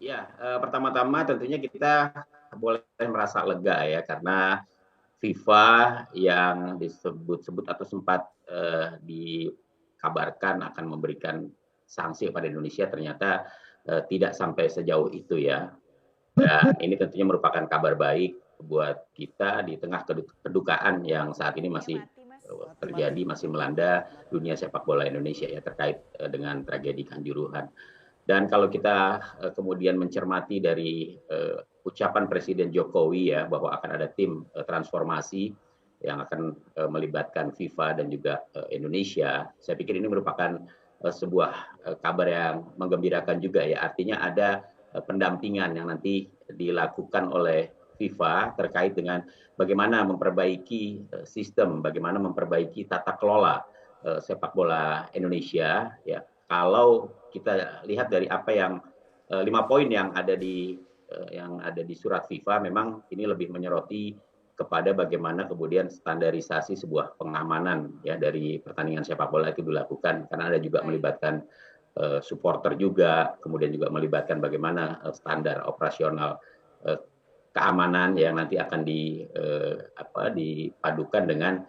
Ya, pertama-tama tentunya kita boleh merasa lega ya karena FIFA yang disebut-sebut atau sempat dikabarkan akan memberikan sanksi kepada Indonesia ternyata tidak sampai sejauh itu ya. Dan ini tentunya merupakan kabar baik buat kita di tengah kedukaan yang saat ini Sepertinya masih mati, Mas. terjadi, masih melanda dunia sepak bola Indonesia ya terkait dengan tragedi Kanjuruhan. Dan kalau kita kemudian mencermati dari ucapan Presiden Jokowi ya bahwa akan ada tim transformasi yang akan melibatkan FIFA dan juga Indonesia, saya pikir ini merupakan sebuah kabar yang menggembirakan juga ya. Artinya ada pendampingan yang nanti dilakukan oleh FIFA terkait dengan bagaimana memperbaiki sistem, bagaimana memperbaiki tata kelola sepak bola Indonesia ya. Kalau kita lihat dari apa yang 5 poin yang ada di surat FIFA, memang ini lebih menyoroti kepada bagaimana kemudian standarisasi sebuah pengamanan ya dari pertandingan sepak bola itu dilakukan, karena ada juga Baik. melibatkan supporter juga, kemudian juga melibatkan bagaimana standar operasional uh, keamanan yang nanti akan dipadukan dengan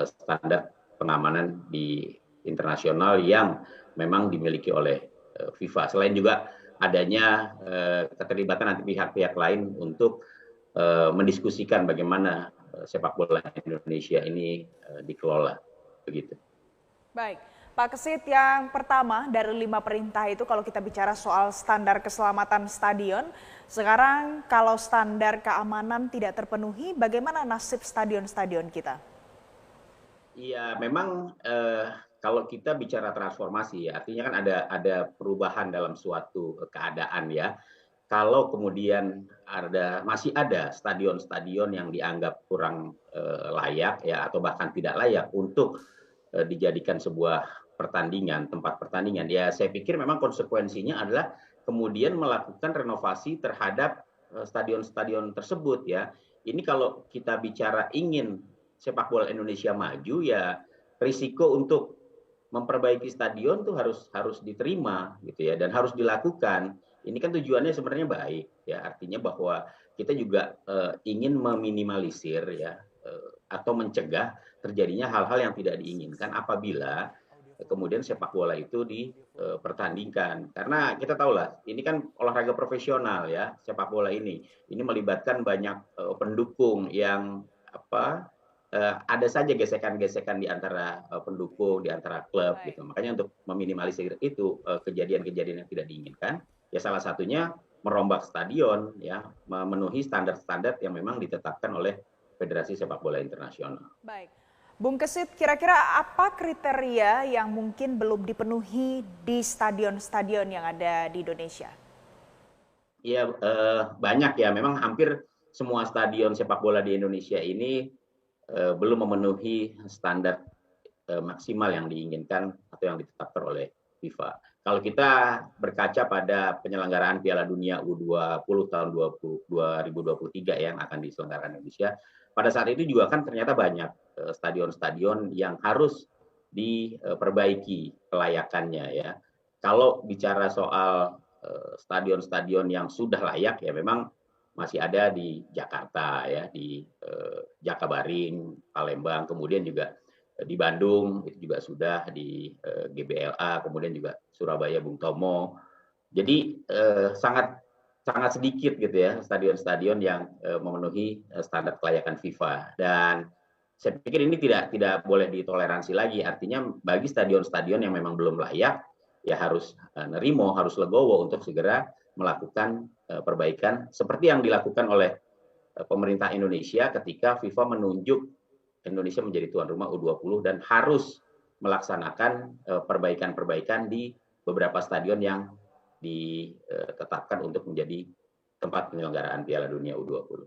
standar pengamanan di internasional yang memang dimiliki oleh FIFA. Selain juga adanya keterlibatan nanti pihak-pihak lain untuk mendiskusikan bagaimana sepak bola Indonesia ini dikelola begitu. Baik, Pak Kesit, yang pertama dari 5 perintah itu kalau kita bicara soal standar keselamatan stadion, sekarang kalau standar keamanan tidak terpenuhi, bagaimana nasib stadion-stadion kita? Iya, memang kalau kita bicara transformasi, ya, artinya kan ada perubahan dalam suatu keadaan ya. Kalau kemudian masih ada stadion-stadion yang dianggap kurang layak ya atau bahkan tidak layak untuk dijadikan sebuah pertandingan, tempat pertandingan, ya saya pikir memang konsekuensinya adalah kemudian melakukan renovasi terhadap stadion-stadion tersebut ya. Ini kalau kita bicara ingin sepak bola Indonesia maju ya risiko untuk memperbaiki stadion tuh harus harus diterima gitu ya dan harus dilakukan. Ini kan tujuannya sebenarnya baik ya, artinya bahwa kita juga ingin meminimalisir ya atau mencegah terjadinya hal-hal yang tidak diinginkan apabila kemudian sepak bola itu dipertandingkan. Karena kita tahu lah, ini kan olahraga profesional ya, sepak bola ini. Ini melibatkan banyak pendukung yang ada saja gesekan-gesekan di antara pendukung, di antara klub Baik. gitu. Makanya untuk meminimalisir itu kejadian-kejadian yang tidak diinginkan, ya salah satunya merombak stadion ya, memenuhi standar-standar yang memang ditetapkan oleh Federasi Sepak Bola Internasional. Baik. Bung Kesit, kira-kira apa kriteria yang mungkin belum dipenuhi di stadion-stadion yang ada di Indonesia? Iya, banyak ya. Memang hampir semua stadion sepak bola di Indonesia ini belum memenuhi standar maksimal yang diinginkan atau yang ditetapkan oleh FIFA. Kalau kita berkaca pada penyelenggaraan Piala Dunia U20 tahun 2023 yang akan diselenggarakan Indonesia, pada saat itu juga kan ternyata banyak stadion-stadion yang harus diperbaiki kelayakannya ya. Kalau bicara soal stadion-stadion yang sudah layak ya memang masih ada di Jakarta ya, di Jakabaring, Palembang, kemudian juga di Bandung itu juga sudah di GBLA, kemudian juga Surabaya Bung Tomo. Jadi sangat sangat sedikit gitu ya stadion-stadion yang memenuhi standar kelayakan FIFA dan saya pikir ini tidak boleh ditoleransi lagi. Artinya bagi stadion-stadion yang memang belum layak ya harus nerimo, harus legowo untuk segera melakukan perbaikan seperti yang dilakukan oleh pemerintah Indonesia ketika FIFA menunjuk Indonesia menjadi tuan rumah U20 dan harus melaksanakan perbaikan-perbaikan di beberapa stadion yang ditetapkan untuk menjadi tempat penyelenggaraan Piala Dunia U20.